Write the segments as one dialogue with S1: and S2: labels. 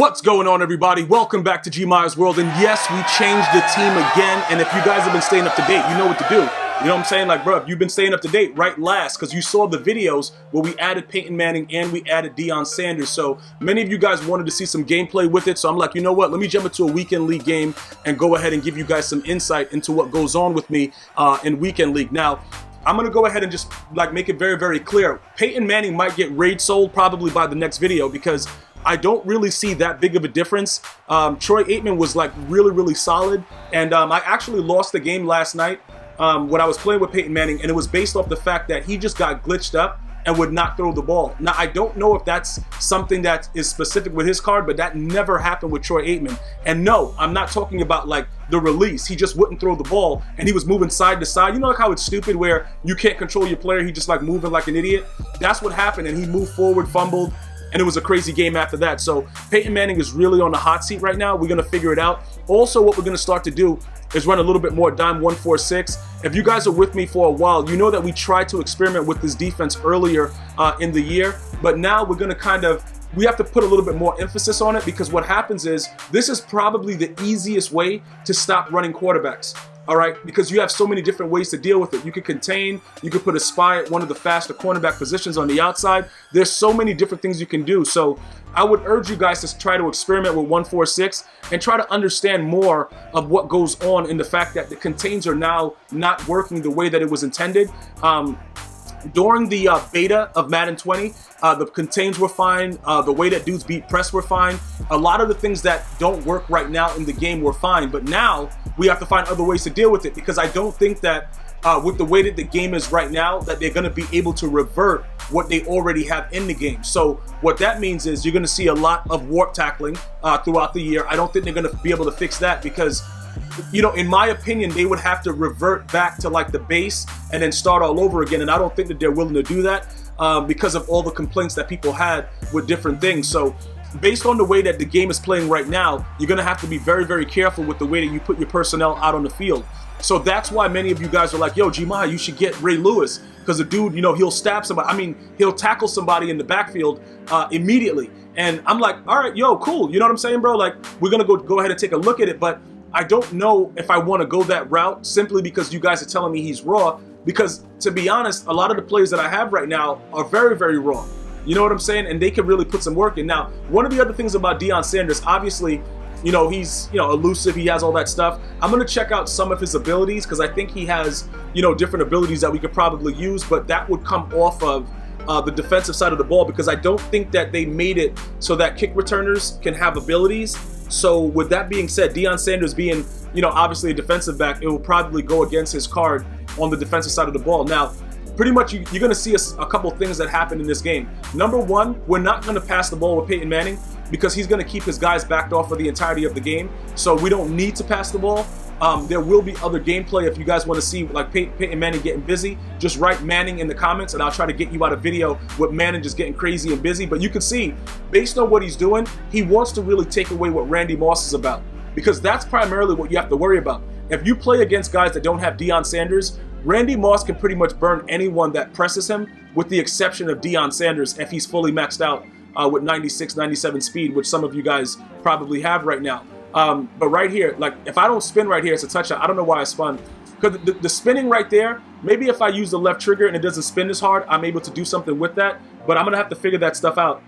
S1: What's going on, everybody? Welcome back to GmiasWorld. And yes, we changed the team again. And if you guys have been staying up to date, you know what to do. You know what I'm saying? Like, bro, if you've been staying up to date, right last, because you saw the videos where we added Peyton Manning and we added Deion Sanders. So many of you guys wanted to see some gameplay with it. So I'm like, you know what? Let me jump into a weekend league game and go ahead and give you guys some insight into what goes on with me in weekend league. Now, I'm going to go ahead and just like make it very, very clear. Peyton Manning might get raid sold probably by the next video because I don't really see that big of a difference. Troy Aikman was like really, really solid. And I actually lost the game last night when I was playing with Peyton Manning, and it was based off the fact that he just got glitched up and would not throw the ball. Now, I don't know if that's something that is specific with his card, but that never happened with Troy Aikman. And no, I'm not talking about like the release. He just wouldn't throw the ball and he was moving side to side. You know like how it's stupid where you can't control your player, he just like moving like an idiot? That's what happened, and he moved forward, fumbled, and it was a crazy game after that. So Peyton Manning is really on the hot seat right now. We're going to figure it out. Also, what we're going to start to do is run a little bit more dime 146. If you guys are with me for a while, you know that we tried to experiment with this defense earlier in the year, but now we're going to we have to put a little bit more emphasis on it, because what happens is this is probably the easiest way to stop running quarterbacks. All right, because you have so many different ways to deal with it. You could contain, you could put a spy at one of the faster cornerback positions on the outside. There's so many different things you can do. So I would urge you guys to try to experiment with 146 and try to understand more of what goes on in the fact that the contains are now not working the way that it was intended. During the beta of Madden 20, the contains were fine. The way that dudes beat press were fine. A lot of the things that don't work right now in the game were fine, but now we have to find other ways to deal with it, because I don't think that with the way that the game is right now that they're going to be able to revert what they already have in the game. So what that means is you're going to see a lot of warp tackling throughout the year. I don't think they're going to be able to fix that because, you know, in my opinion, they would have to revert back to like the base and then start all over again. And I don't think that they're willing to do that because of all the complaints that people had with different things. So based on the way that the game is playing right now, you're going to have to be very, very careful with the way that you put your personnel out on the field. So that's why many of you guys are like, yo, Gmia, you should get Ray Lewis, because the dude, you know, he'll stab somebody. I mean, he'll tackle somebody in the backfield immediately. And I'm like, all right, yo, cool. You know what I'm saying, bro? Like, we're going to go ahead and take a look at it. But I don't know if I want to go that route simply because you guys are telling me he's raw. Because to be honest, a lot of the players that I have right now are very, very raw. You know what I'm saying? And they can really put some work in. Now, one of the other things about Deion Sanders, obviously, you know, he's, you know, elusive. He has all that stuff. I'm going to check out some of his abilities because I think he has, you know, different abilities that we could probably use. But that would come off of the defensive side of the ball, because I don't think that they made it so that kick returners can have abilities. So with that being said, Deion Sanders being, you know, obviously a defensive back, it will probably go against his card on the defensive side of the ball. Now, pretty much you're going to see a couple things that happen in this game. Number one, we're not going to pass the ball with Peyton Manning because he's going to keep his guys backed off for the entirety of the game. So we don't need to pass the ball. There will be other gameplay if you guys want to see like Peyton Manning getting busy. Just write Manning in the comments and I'll try to get you out a video with Manning just getting crazy and busy. But you can see, based on what he's doing, he wants to really take away what Randy Moss is about, because that's primarily what you have to worry about. If you play against guys that don't have Deion Sanders, Randy Moss can pretty much burn anyone that presses him, with the exception of Deion Sanders if he's fully maxed out with 96, 97 speed, which some of you guys probably have right now. But right here, like if I don't spin right here, it's a touchdown. I don't know why I spun. Because the spinning right there, maybe if I use the left trigger and it doesn't spin as hard, I'm able to do something with that. But I'm going to have to figure that stuff out.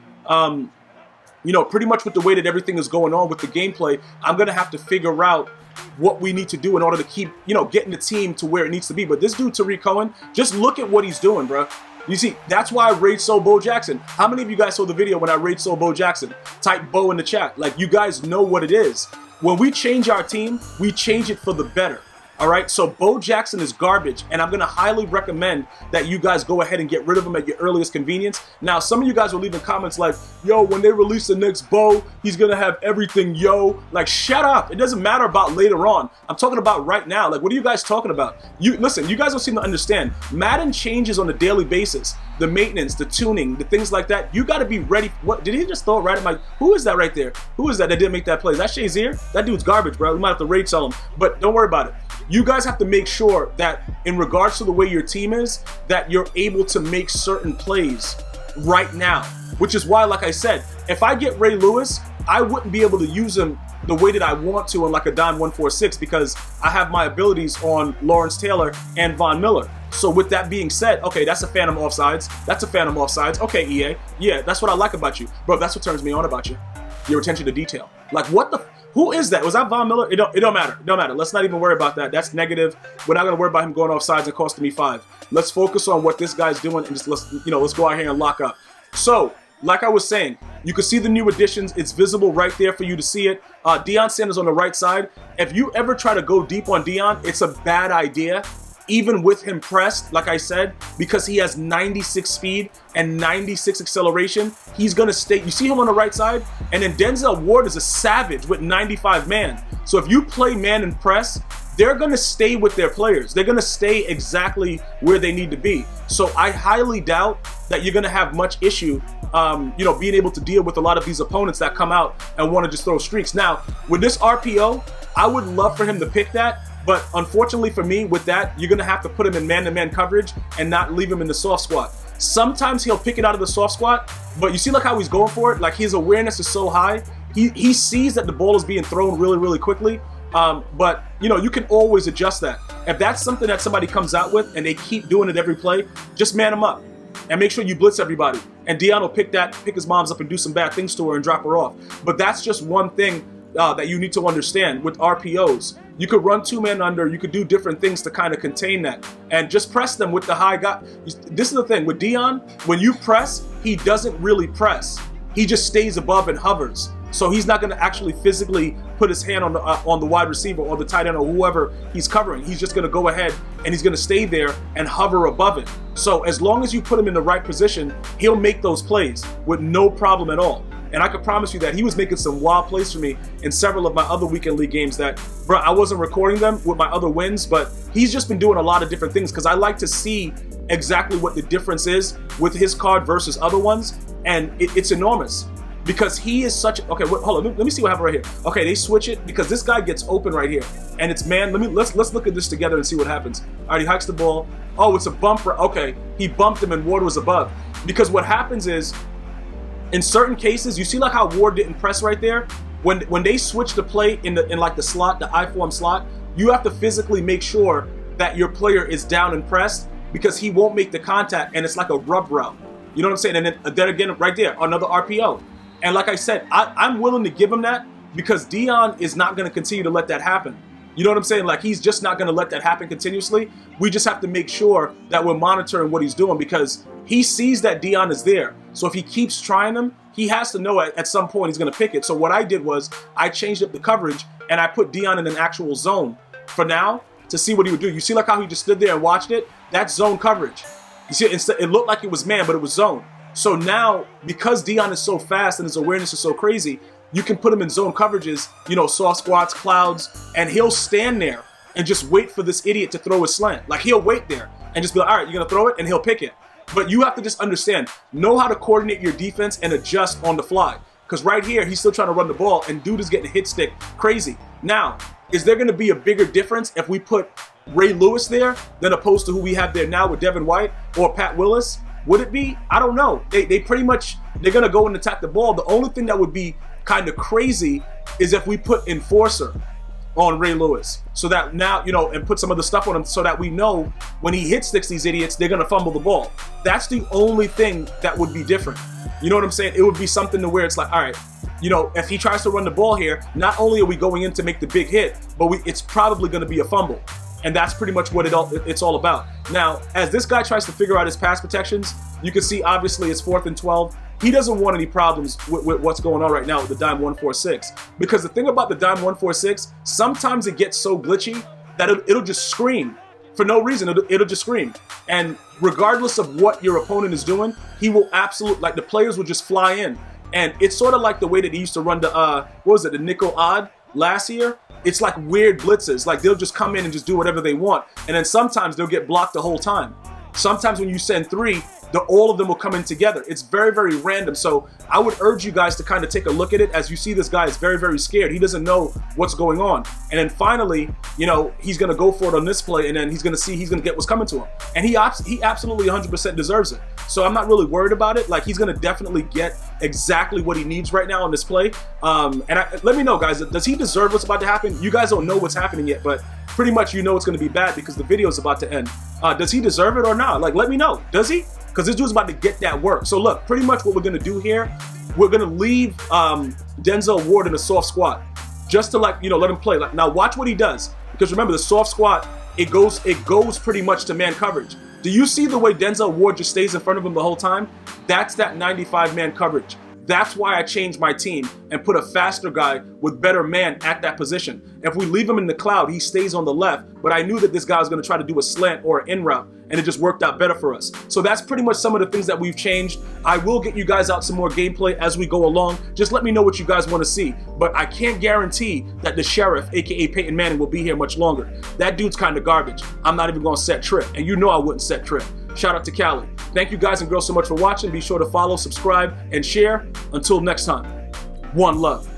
S1: You know, pretty much with the way that everything is going on with the gameplay, I'm going to have to figure out what we need to do in order to keep, you know, getting the team to where it needs to be. But this dude, Tariq Cohen, just look at what he's doing, bro. You see, that's why I raid sold Bo Jackson. How many of you guys saw the video when I raid sold Bo Jackson? Type Bo in the chat. Like, you guys know what it is. When we change our team, we change it for the better. All right, so Bo Jackson is garbage, and I'm going to highly recommend that you guys go ahead and get rid of him at your earliest convenience. Now, some of you guys will leave in comments like, yo, when they release the next Bo, he's going to have everything, yo. Like, shut up. It doesn't matter about later on. I'm talking about right now. Like, what are you guys talking about? Listen, you guys don't seem to understand. Madden changes on a daily basis. The maintenance, the tuning, the things like that. You got to be ready. What, did he just throw it right at my... Who is that right there? Who is that didn't make that play? Is that Shazier? That dude's garbage, bro. We might have to raid sell him, but don't worry about it. You guys have to make sure that in regards to the way your team is, that you're able to make certain plays right now. Which is why, like I said, if I get Ray Lewis, I wouldn't be able to use him the way that I want to on like a dime 146 because I have my abilities on Lawrence Taylor and Von Miller. So with that being said, okay, that's a phantom offsides. That's a phantom offsides. Okay, EA. Yeah, that's what I like about you. Bro, that's what turns me on about you. Your attention to detail. Like, what the... Who is that? Was that Von Miller? It don't matter. It don't matter. Let's not even worry about that. That's negative. We're not going to worry about him going offsides and costing me 5. Let's focus on what this guy's doing and just let's go out here and lock up. So, like I was saying, you can see the new additions. It's visible right there for you to see it. Deion Sanders on the right side. If you ever try to go deep on Deion, it's a bad idea. Even with him pressed, like I said, because he has 96 speed and 96 acceleration, he's going to stay. You see him on the right side? And then Denzel Ward is a savage with 95 man. So if you play man and press, they're going to stay with their players. They're going to stay exactly where they need to be. So I highly doubt that you're going to have much issue, being able to deal with a lot of these opponents that come out and want to just throw streaks. Now, with this RPO, I would love for him to pick that. But unfortunately for me, with that, you're going to have to put him in man-to-man coverage and not leave him in the soft squat. Sometimes he'll pick it out of the soft squat, but you see like how he's going for it? Like his awareness is so high. He sees that the ball is being thrown really, really quickly. But, you can always adjust that. If that's something that somebody comes out with and they keep doing it every play, just man him up and make sure you blitz everybody. And Deion will pick his moms up and do some bad things to her and drop her off. But that's just one thing that you need to understand with RPOs. You could run 2-man under. You could do different things to kind of contain that. And just press them with the high guy. This is the thing. With Deion, when you press, he doesn't really press. He just stays above and hovers. So he's not going to actually physically put his hand on the wide receiver or the tight end or whoever he's covering. He's just going to go ahead and he's going to stay there and hover above it. So as long as you put him in the right position, he'll make those plays with no problem at all. And I can promise you that he was making some wild plays for me in several of my other weekend league games that, bro, I wasn't recording them with my other wins, but he's just been doing a lot of different things because I like to see exactly what the difference is with his card versus other ones. And it's enormous because he is such, okay, hold on, let me see what happened right here. Okay, they switch it because this guy gets open right here. And it's man, let's look at this together and see what happens. All right, he hikes the ball. Oh, it's a bumper. Okay, he bumped him and Ward was above. Because what happens is, in certain cases, you see like how Ward didn't press right there? When they switch the play in like the slot, the I-form slot, you have to physically make sure that your player is down and pressed because he won't make the contact and it's like a rub route. You know what I'm saying? And then again, right there, another RPO. And like I said, I'm willing to give him that because Deion is not going to continue to let that happen. You know what I'm saying? Like he's just not going to let that happen continuously. We just have to make sure that we're monitoring what he's doing because he sees that Deion is there. So if he keeps trying them, he has to know at some point he's going to pick it. So what I did was I changed up the coverage and I put Deion in an actual zone for now to see what he would do. You see like how he just stood there and watched it? That's zone coverage. You see, it looked like it was man, but it was zone. So now, because Deion is so fast and his awareness is so crazy, you can put him in zone coverages, soft squats, clouds, and he'll stand there and just wait for this idiot to throw his slant. Like he'll wait there and just be like, all right, you're going to throw it, and he'll pick it. But you have to just understand, know how to coordinate your defense and adjust on the fly. Because right here, he's still trying to run the ball, and dude is getting hit stick crazy. Now, is there going to be a bigger difference if we put Ray Lewis there than opposed to who we have there now with Devin White or Pat Willis? Would it be? I don't know. They pretty much, they're going to go and attack the ball. The only thing that would be kind of crazy is if we put Enforcer on Ray Lewis so that now, and put some other stuff on him so that we know when he hit sticks these idiots, they're going to fumble the ball. That's the only thing that would be different. You know what I'm saying? It would be something to where it's like, all right, if he tries to run the ball here, not only are we going in to make the big hit, but it's probably going to be a fumble. And that's pretty much what it's all about. Now, as this guy tries to figure out his pass protections, you can see obviously it's 4th and 12. He doesn't want any problems with what's going on right now with the dime 146. Because the thing about the dime 146, sometimes it gets so glitchy that it'll just scream. For no reason, it'll just scream. And regardless of what your opponent is doing, he will the players will just fly in. And it's sort of like the way that he used to run the nickel odd last year. It's like weird blitzes. Like they'll just come in and just do whatever they want. And then sometimes they'll get blocked the whole time. Sometimes when you send 3, all of them will come in together. It's very, very random. So I would urge you guys to kind of take a look at it. As you see, this guy is very, very scared. He doesn't know what's going on. And then finally, you know, he's going to go for it on this play, and then he's going to see, he's going to get what's coming to him. And he absolutely 100% deserves it. So I'm not really worried about it. Like, he's going to definitely get exactly what he needs right now on this play. Let me know, guys, does he deserve what's about to happen? You guys don't know what's happening yet, but pretty much you know it's going to be bad because the video is about to end. Does he deserve it or not? Like, let me know. Does he? Because this dude's about to get that work. So look, pretty much what we're going to do here, we're going to leave Denzel Ward in a soft squat just to, like, you know, let him play. Like, now watch what he does, because remember, the soft squat, it goes pretty much to man coverage. Do you see the way Denzel Ward just stays in front of him the whole time? That's that 95 man coverage. That's why I changed my team and put a faster guy with better man at that position. If we leave him in the cloud, he stays on the left, but I knew that this guy was going to try to do a slant or an in route, and it just worked out better for us. So that's pretty much some of the things that we've changed. I will get you guys out some more gameplay as we go along. Just let me know what you guys want to see. But I can't guarantee that the Sheriff, aka Peyton Manning, will be here much longer. That dude's kind of garbage. I'm not even going to set Trip, and you know I wouldn't set Trip. Shout out to Cali. Thank you guys and girls so much for watching. Be sure to follow, subscribe, and share. Until next time, one love.